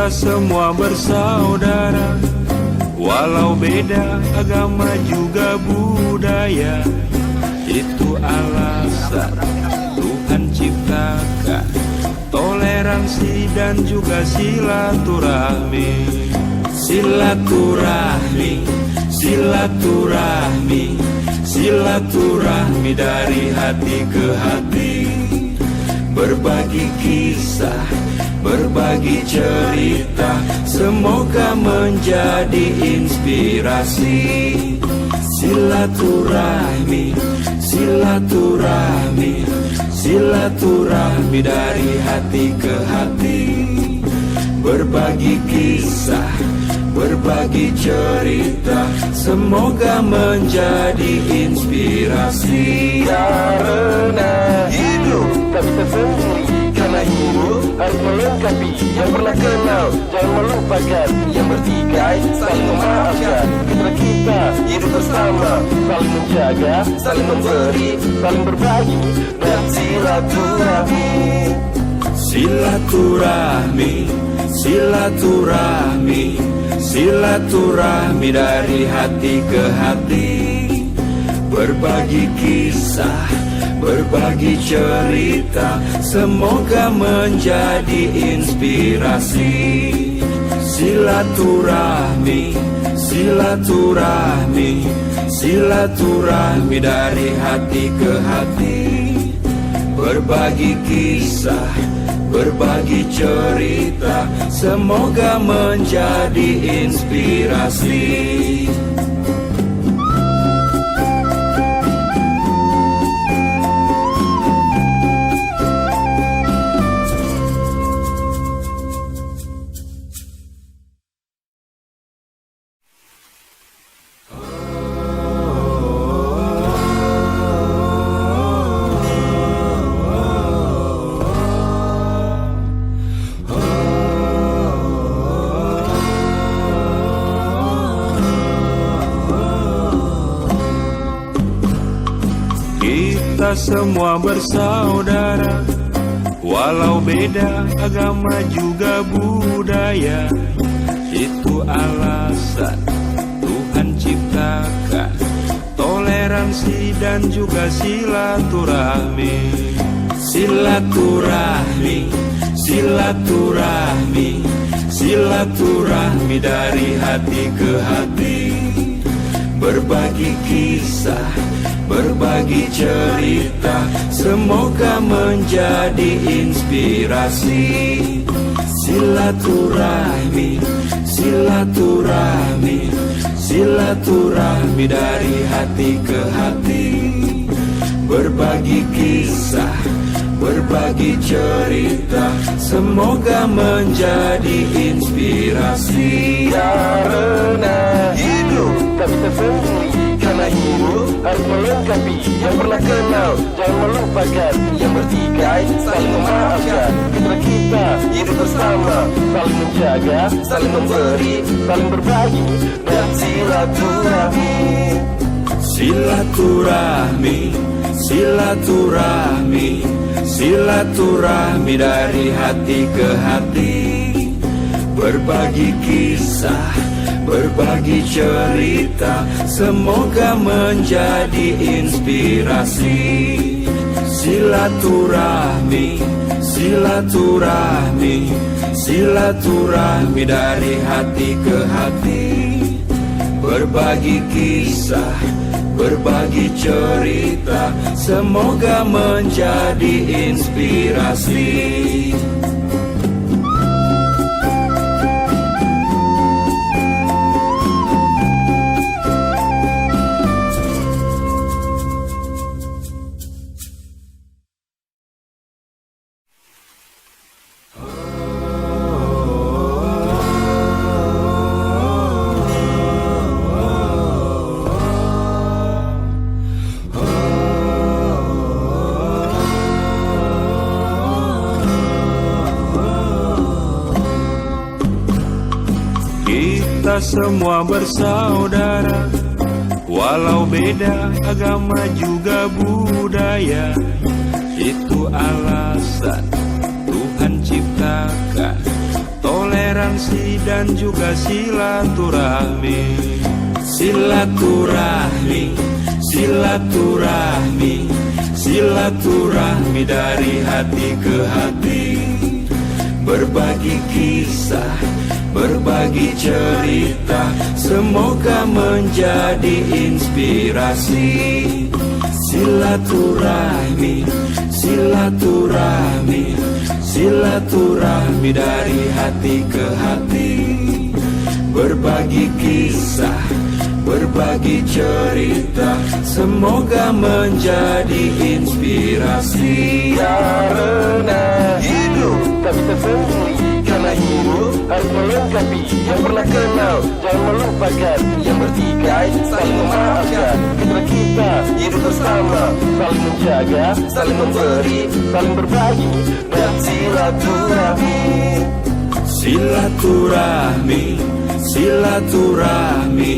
Kita semua bersaudara, walau beda agama juga budaya. Itu alasan Tuhan ciptakan toleransi dan juga silaturahmi. Silaturahmi, silaturahmi, silaturahmi dari hati ke hati. Berbagi kisah, berbagi cerita, semoga menjadi inspirasi. Silaturahmi, silaturahmi, silaturahmi dari hati ke hati. Berbagi kisah, berbagi cerita, semoga menjadi inspirasi. Karena hidup tak bisa sendiri, karena hidup harus melengkapi. Yang pernah kenal jangan melupakan, yang bertikai saling memaafkan. Putra kita hidup bersama, saling menjaga, saling memberi, saling berbagi dan silaturahmi. Silaturahmi, silaturahmi, silaturahmi dari hati ke hati. Berbagi kisah, berbagi cerita, semoga menjadi inspirasi. Silaturahmi, silaturahmi, silaturahmi dari hati ke hati. Berbagi kisah, berbagi cerita, semoga menjadi inspirasi. Kita semua bersaudara, walau beda agama juga budaya. Itu alasan Tuhan ciptakan toleransi dan juga silaturahmi. Silaturahmi, silaturahmi, silaturahmi dari hati ke hati. Berbagi kisah, berbagi cerita, semoga menjadi inspirasi. Silaturahmi, silaturahmi, silaturahmi dari hati ke hati. Berbagi kisah, berbagi cerita, semoga menjadi inspirasi. Karena hidup tak bisa sendiri, karena hidup harus melengkapi. Yang pernah kenal jangan melupakan, yang bertikai saling memaafkan. Putra kita hidup bersama, saling menjaga, saling memberi, saling berbagi dan silaturahmi. Silaturahmi, silaturahmi, silaturahmi dari hati ke hati. Berbagi kisah, berbagi cerita, semoga menjadi inspirasi. Silaturahmi, silaturahmi, silaturahmi dari hati ke hati. Berbagi kisah, berbagi cerita, semoga menjadi inspirasi. Kita semua bersaudara, walau beda agama juga budaya. Itu alasan Tuhan ciptakan toleransi dan juga silaturahmi. Silaturahmi, silaturahmi, silaturahmi dari hati ke hati. Berbagi kisah, berbagi cerita, semoga menjadi inspirasi. Silaturahmi, silaturahmi, silaturahmi dari hati ke hati. Berbagi kisah, berbagi cerita, semoga menjadi inspirasi. Karena hidup tak bisa sendiri, karena hidup harus melengkapi. Yang pernah kenal jangan melupakan, yang bertikai saling memaafkan. Kita hidup bersama, saling menjaga, saling memberi, saling berbagi, dan silaturahmi. Silaturahmi, silaturahmi,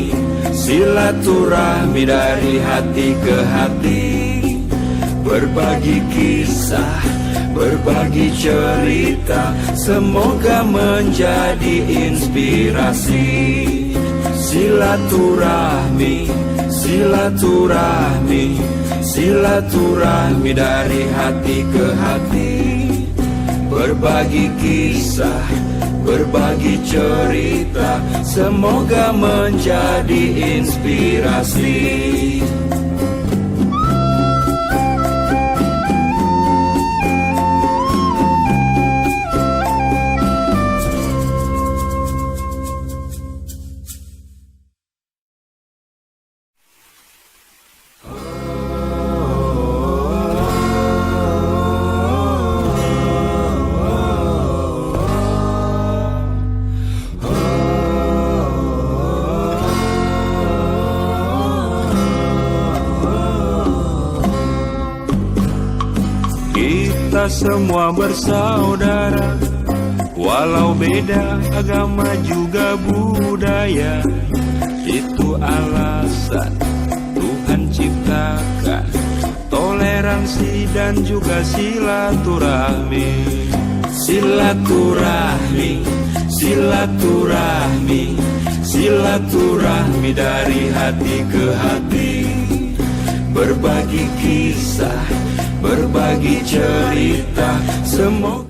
silaturahmi dari hati ke hati. Berbagi kisah, berbagi cerita, semoga menjadi inspirasi. Silaturahmi, silaturahmi, silaturahmi dari hati ke hati. Berbagi kisah, berbagi cerita, semoga menjadi inspirasi. Kita semua bersaudara, walau beda agama juga budaya. Itu alasan Tuhan ciptakan toleransi dan juga silaturahmi. Silaturahmi, silaturahmi, silaturahmi dari hati ke hati. Berbagi kisah, berbagi cerita, semoga